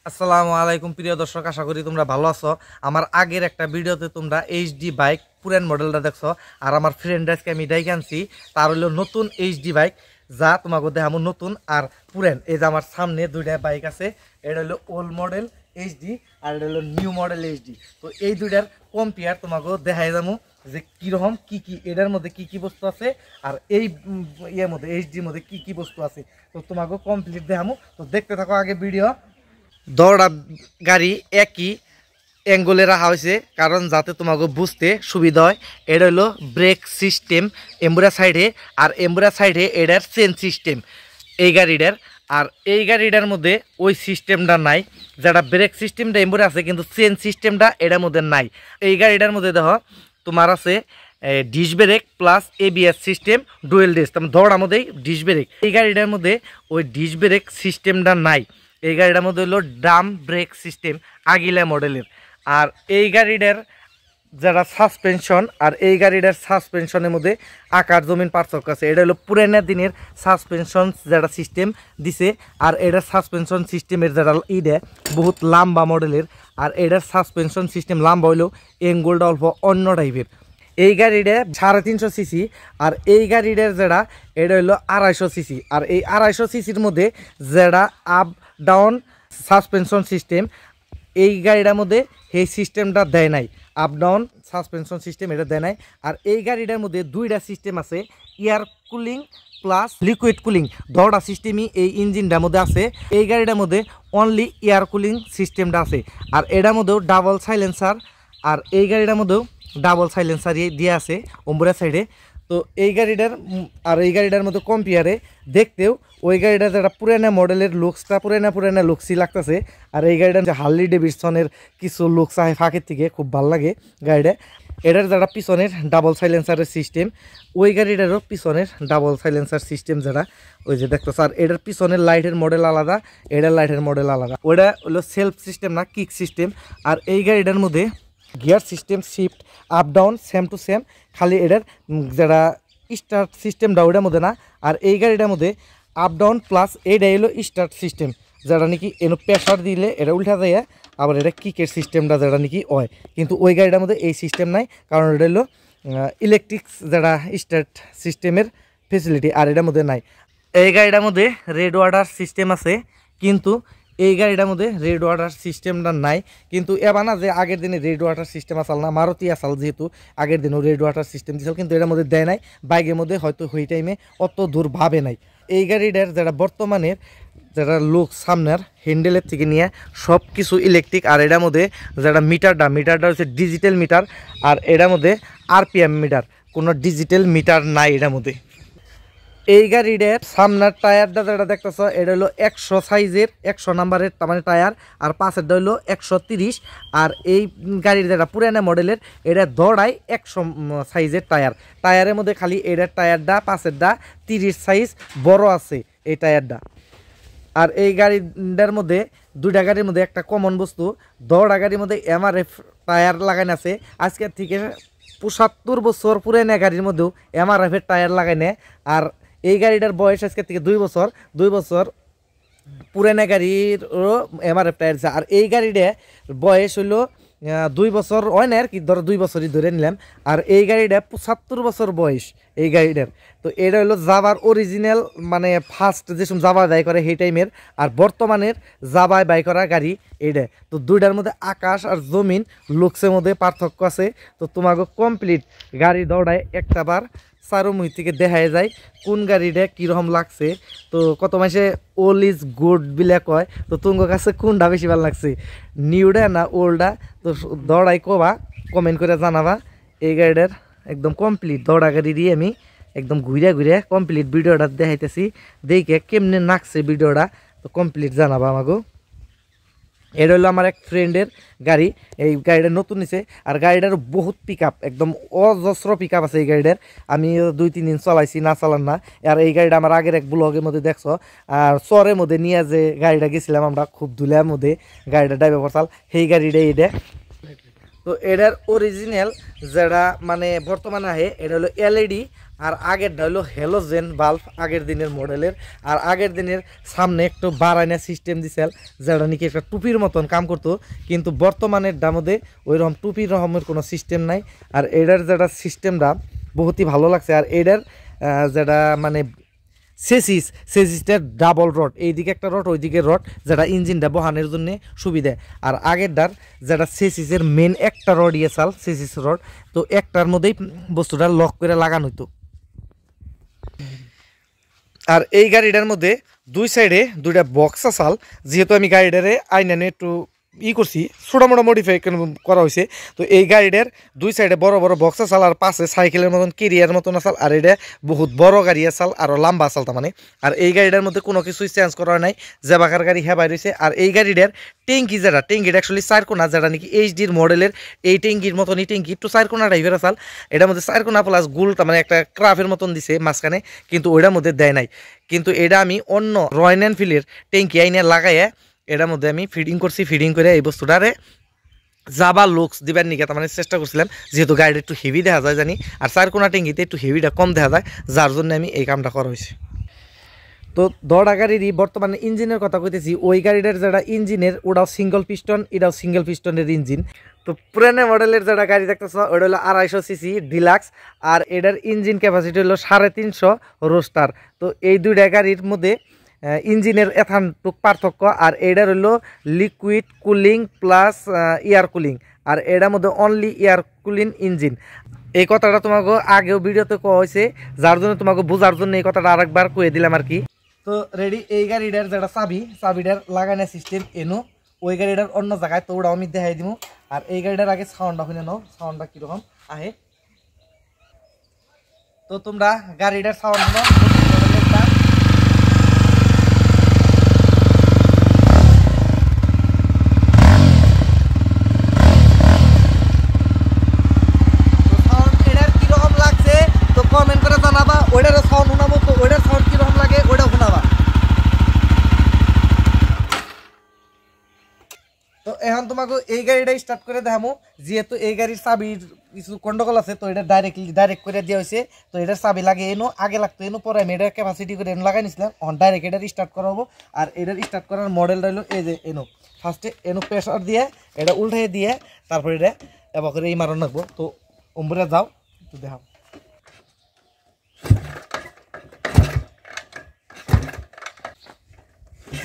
আসসালামু আলাইকুম প্রিয় দর্শক, আশা করি তোমরা ভালো আছো। আমার আগের একটা ভিডিওতে তোমরা এইচডি বাইক পুরান মডেলটা দেখছো, আর আমার ফ্রেন্ড আজকে আমি এটাই আনছি। তার হলো নতুন এইচডি বাইক, যা তোমাকে দেখাবো নতুন আর পুরান। এই যে আমার সামনে দুইটা বাইক আছে, এটা হলো ওল্ড মডেল এইচডি আর এটা হলো নিউ মডেল এইচডি। তো এই দুইটার কম্পেয়ার তোমাকে দেখাই যাবো যে কীরকম কী কী এটার মধ্যে কী কী বস্তু আছে আর এই ইয়ের মধ্যে এইচডির মধ্যে কী কী বস্তু আছে। তো তোমাকে কমপ্লিট দেখাবো, তো দেখতে থাকো আগে ভিডিও। দৌড়া গাড়ি একই অ্যাঙ্গলে রাখা হয়েছে কারণ যাতে তোমাকে বুঝতে সুবিধা হয়। এটা হলো ব্রেক সিস্টেম এম্বুরা সাইডে, আর এম্বুরা সাইডে এটার চেন সিস্টেম এই গাড়িটার। আর এই গাড়িটার মধ্যে ওই সিস্টেমটা নাই, যেটা ব্রেক সিস্টেমটা এম্বুরা আছে কিন্তু চেন সিস্টেমটা এটার মধ্যে নাই। এই গাড়িটার মধ্যে দেখো তোমার আছে dish break plus ABS system dual disk, তোমার দৌড়ার মধ্যেই ডিস ব্রেক। এই গাড়িটার মধ্যে ওই ডিস ব্রেক সিস্টেমটা নাই। এই গাড়িটার মধ্যে হলো ড্রাম ব্রেক সিস্টেম আগিলা মডেলের। আর এই গাড়িটার যারা সাসপেনশন আর এই গাড়িটার সাসপেনশনের মধ্যে আকার জমিন পার্থক্য আছে। এটা হলো পুরানা দিনের সাসপেনশন যারা সিস্টেম দিছে, আর এটার সাসপেনশন সিস্টেমের যারা ইডে বহুত লম্বা মডেলের, আর এটার সাসপেনশন সিস্টেম লম্বা হইলেও এঙ্গলটা অল্প অন্য টাইপের। এই গাড়িটা 350 সিসি, আর এই গাড়িটার যেটা এটা হলো 250 সিসি। আর এই 250 সিসির মধ্যে যেটা আপ ডাউন সাসপেনশন সিস্টেম, এই গাড়িটার মধ্যে এই সিস্টেমটা দেয় নাই, আপ ডাউন সাসপেনশন সিস্টেম এটা দেয় নাই। আর এই গাড়িটার মধ্যে দুইটা সিস্টেম আছে, air cooling plus liquid cooling, দৌড়া সিস্টেমই এই ইঞ্জিনটার মধ্যে আছে। এই গাড়িটার মধ্যে অনলি এয়ার কুলিং সিস্টেমটা আছে, আর এটার মধ্যেও ডাবল সাইলেন্সার, আর এই গাড়িটার মধ্যেও ডাবল সাইলেন্সার দিয়ে আছে অম্বুরা সাইডে। তো এই গাড়িটার আর এই গাড়িটার মধ্যে কম্পেয়ারে দেখতেও ওই গাড়িটা যারা পুরানা মডেলের লুকসটা পুরানা লুকসই লাগতেছে। আর এই গাড়িটা যে হার্লি ডেভিডসনের কিছু লুকস আহে ফাঁকের থেকে খুব ভালো লাগে গাড়িটা। এটার যারা পিছনের ডাবল সাইলেন্সারের সিস্টেম, ওই গাড়িটারও পিছনের ডাবল সাইলেন্সার সিস্টেম যারা ওই যে দেখতেছে। আর এটার পিছনের লাইটের মডেল আলাদা, এটার লাইটের মডেল আলাদা। ওটা হলো সেলফ সিস্টেম না কিক সিস্টেম। আর এই গাড়িটার মধ্যে gear system shift up down same to same, খালি এটার যারা স্টার্ট সিস্টেমটা ওটার মধ্যে না। আর এই গাড়িটার মধ্যে আপ ডাউন প্লাস এইটাই হলো স্টার্ট সিস্টেম, যারা নাকি এনে প্রেশার দিলে এটা উল্টা যায়, আবার এটা কিকের সিস্টেমটা যেটা নাকি হয়। কিন্তু ওই গাড়িটার মধ্যে এই সিস্টেম নাই, কারণ এটা হলো ইলেকট্রিক যারা স্টার্ট সিস্টেমের ফেসিলিটি, আর এটার মধ্যে নাই। এই গাড়িটার মধ্যে রেড ওয়াটার সিস্টেম আছে, কিন্তু এই গাড়িটার মধ্যে রেড ওয়াটার সিস্টেমটা নাই। কিন্তু এবার না যে আগের দিনে রেড ওয়াটার সিস্টেম আসাল না, মারুতি আসাল যেহেতু আগের দিনও রেড ওয়াটার সিস্টেম দিয়েছিল, কিন্তু এটার মধ্যে দেয় নাই। বাইকের মধ্যে হয়তো ওই টাইমে অত দূর ভাবে নাই। এই গাড়িটার যারা বর্তমানের যারা লোক সামনের হ্যান্ডেলের থেকে নিয়ে সব কিছু ইলেকট্রিক। আর এটার মধ্যে যারা মিটারটা হচ্ছে ডিজিটাল মিটার, আর এটার মধ্যে আরপিএম মিটার, কোনো ডিজিটাল মিটার নাই এটার মধ্যে। এই গাড়িটার সামনের টায়ারটা যেটা দেখতেছ এটা হলো 100 সাইজের 100 নাম্বারের মানে টায়ার, আর পাশেরটা হলো 130। আর এই গাড়ির যেটা পুরানা মডেলের এটা দৌড়ায় 100 সাইজের টায়ারের মধ্যে খালি এটার টায়ারটা পাশেরটা 30 সাইজ বড় আছে এই টায়ারটা। আর এই গাড়িটার মধ্যে দুইটা গাড়ির মধ্যে একটা কমন বস্তু, দৌড়া গাড়ির মধ্যে এমআরএফ টায়ার লাগানো আছে। আজকের থেকে 75 বছর পুরানা গাড়ির মধ্যেও এমআরএফের টায়ার লাগাইনে। আর এই গাড়িটার বয়স আজকের থেকে 2 বছর পুরানা গাড়িরও এমআরএফ টায়ার আছে। আর এই গাড়িটা বয়স হলো 2 বছর হয় না, আর কি ধরো 2 বছরই ধরে নিলাম। আর এই গাড়িটা 75 বছর বয়স এই গাড়িটার। তো এটা হলো জাভার অরিজিনাল, মানে ফার্স্ট যেসব জাভা বাই করে সেই টাইমের, আর বর্তমানের জাভায় বাই করা গাড়ি এইটা। তো দুইটার মধ্যে আকাশ আর জমিন লুকসের মধ্যে পার্থক্য আছে। তো তোমাকে কমপ্লিট গাড়ি দৌড়ায় একটা বার চারুমুহি থেকে দেখায় যায় কোন গাড়িটা কীরকম লাগছে। তো কত মাসে ওল্ড ইজ গুড বিলে কয়, তো তোমার কাছে কোনটা বেশি ভালো লাগছে, নিউটা না ওল্ডটা? তো দৌড়াই কবা, কমেন্ট করে জানাবা। এই গাড়িটার একদম কমপ্লিট দৌড়া গাড়ি দিয়ে আমি একদম ঘুরে কমপ্লিট ভিডিওটা দেখাইতেছি, দেখে কেমনে নাকছে ভিডিওটা, তো কমপ্লিট জানাবা আমাকে। এটা হলো আমার এক ফ্রেন্ডের গাড়ি, এই গাড়িটা নতুন নিছে। আর গাড়িটার বহুত পিক আপ, একদম অজস্র পিক আপ আছে এই গাড়িটার। আমি 2-3 দিন চলাইছি, না চালান না। আর এই গাড়িটা আমার আগের এক ব্লগের মধ্যে দেখছো। আর চরের মধ্যে নিয়ে যে গাড়িটা গেছিলাম আমরা, খুব ধুলার মধ্যে গাড়িটা ড্রাইভার করতাল, সেই গাড়িটাই এটা। তো এটার অরিজিনাল যেটা মানে বর্তমানে আহে এটা হলো এলইডি আর আগেরটা হলো হ্যালোজেন বাল্ব আগের দিনের মডেলের। আর আগের দিনের সামনে একটু বাড়াইনা সিস্টেম দিছিল যেটা নাকি একটা টুপির মতন কাম করতো, কিন্তু বর্তমানের মধ্যে ওইরকম টুপির রকমের কোনো সিস্টেম নাই। আর এটার যেটা সিস্টেমটা বহুতই ভালো লাগছে। আর এটার যেটা মানে সেসিসটা ডাবল রড, এইদিকে একটা রড ওইদিকে রড, যেটা ইঞ্জিনটা বহানোর জন্য সুবিধা। আর আগেরটার যেটা সেসিসের মেন একটা রড ইয়েসাল সেসিস রড, তো একটার মধ্যেই বস্তুটা লক করে লাগানো হতো। আর এই গাড়িটার মধ্যে দুই সাইডে দুইটা বক্স আসাল, যেহেতু আমি গাড়িটারে আইনানে একটু করছি ছোটো মোটো মডিফাই করা হয়েছে। তো এই গাড়িটার দুই সাইডে বড় বড় বক্স আসাল, আর পাশে সাইকেলের মতন কেরিয়ার মতন আসাল। আর এটা বহুত বড় গাড়ি আসাল, আরও লম্বা আসাল তার মানে। আর এই গাড়িটার মধ্যে কোনো কিছুই চেঞ্জ করা নাই, যে বাকার গাড়ি হেবাই রয়েছে। আর এই গাড়িটার ট্যাঙ্কি যেটা ট্যাঙ্কিটা অ্যাকচুয়ালি চারকোনা, যেটা নাকি এইচডির মডেলের এই ট্যাঙ্কির মতনই ট্যাঙ্কি, একটু চারকোনা টাইপের আসাল। এটার মধ্যে চারকোনা প্লাস গুল তার মানে একটা ক্রাফের মতন দিছে মাঝখানে, কিন্তু ওইটার মধ্যে দেয় নাই। কিন্তু এটা আমি অন্য রয়্যাল এনফিল্ডের ট্যাঙ্কি আইনে লাগাইয়া এটার মধ্যে আমি ফিডিং করছি। ফিডিং করে এই বস্তুটারে যাবা লুকস দিবার নিকে তার মানে চেষ্টা করছিলাম, যেহেতু গাড়িটা একটু হেভি দেখা যায় জানি, আর চারকোনা ট্যাঙ্কিতে একটু হেভিটা কম দেখা যায়, যার জন্য আমি এই কামটা করা হয়েছে। তো দড়া গাড়িরই বর্তমানে ইঞ্জিনের কথা কইতেছি, ওই গাড়িটার যেটা ইঞ্জিনের ওটাও সিঙ্গল পিস্টন, এটাও সিঙ্গল পিস্টনের ইঞ্জিন। তো পুরানো মডেলের যেটা গাড়ি দেখতেছ ওটা হলো 250 সিসি ডিলাক্স, আর এটার ইঞ্জিন ক্যাপাসিটি হলো 350 রোস্টার। তো এই দুইটা গাড়ির মধ্যে ইঞ্জিনের এথানটুক পার্থক্য। আর এটার হলো liquid cooling plus air cooling, আর এটার মধ্যে অনলি এয়ার কুলিং ইঞ্জিন। এই কথাটা তোমাকে আগেও ভিডিওতে কোয়া হয়েছে, যার জন্য তোমাকে বোঝার জন্য এই কথাটা আরেকবার কয়ে দিলাম আর কি। তো রেডি, এই গাড়িটার যেটা চাবিটার লাগানো সিস্টেম এনো ওই গাড়িটার অন্য জায়গায়, তো ওটাও আমি দেখাই দিব। আর এই গাড়িটার আগে সাউন্ডটা শুনে নাও, সাউন্ডটা কীরকম আহে। তো তোমরা গাড়িটার সাউন্ড শুনো। কমেন্ট করে জানাবা, ওইটার সাউন্ড শোনাবো, তো ওইটার সাউন্ড কিরকম লাগে ওইটা শোনাবা। তো এখন তোমাকে এই গাড়িটা স্টার্ট করে দেখামো, যেহেতু এই গাড়ির চাবির কিছু গন্ডগোল আছে, তো এটা ডাইরেক্ট করে দেওয়া হয়েছে। তো এটার চাবি লাগে এনো, আগে লাগতো এনো, পরে আমি এটার ক্যাপাসিটি করে এনো লাগাই নিছিলাম। এখন ডাইরেক্ট এটার স্টার্ট করা হবো। আর এটার স্টার্ট করার মডেলটা হলো এই যে এনো, ফার্স্টে এনো প্রেশার দিয়ে এটা উল্টাই দিয়ে তারপরে এটা এবার করে এই মারণ রাখবো। তো অম্বুরা যাও তো দেখাও।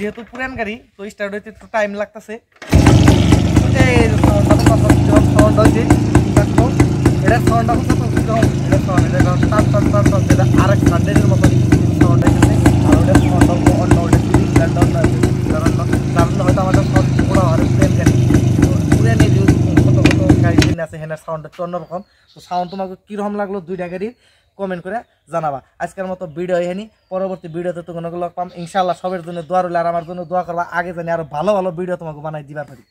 যেহেতু পুরান গাড়ি তো স্টার্ট হইতে একটু টাইম লাগতেছে। এটার সাউন্ডটা হচ্ছে তো এটার সাউন্ড, এটা টান যেটা আরেক হান্ড্রেডের মতো সাউন্ড আসছে। আর ওটার সাউন্ড অন্য ওটা কারণ হয়তো আমাদের সাউন্ড পুরো আর প্লেন গাড়ি, পুরানি কত গাড়ি আছে হেনার সাউন্ড একটু অন্যরকম। তো সাউন্ড তোমাকে কীরকম লাগলো দুইটা গাড়ির কমেন্ট করে জানাবা। আজকের মতো ভিডিও এখানে, পরবর্তী ভিডিওতে তোমাকে পাম ইনশাআল্লাহ। সবের জন্য দোয়া রইল, আর আমার জন্য দোয়া করবা, আগে জানি আরো ভালো ভালো ভিডিও তোমাকে বানাই দিবা পারি।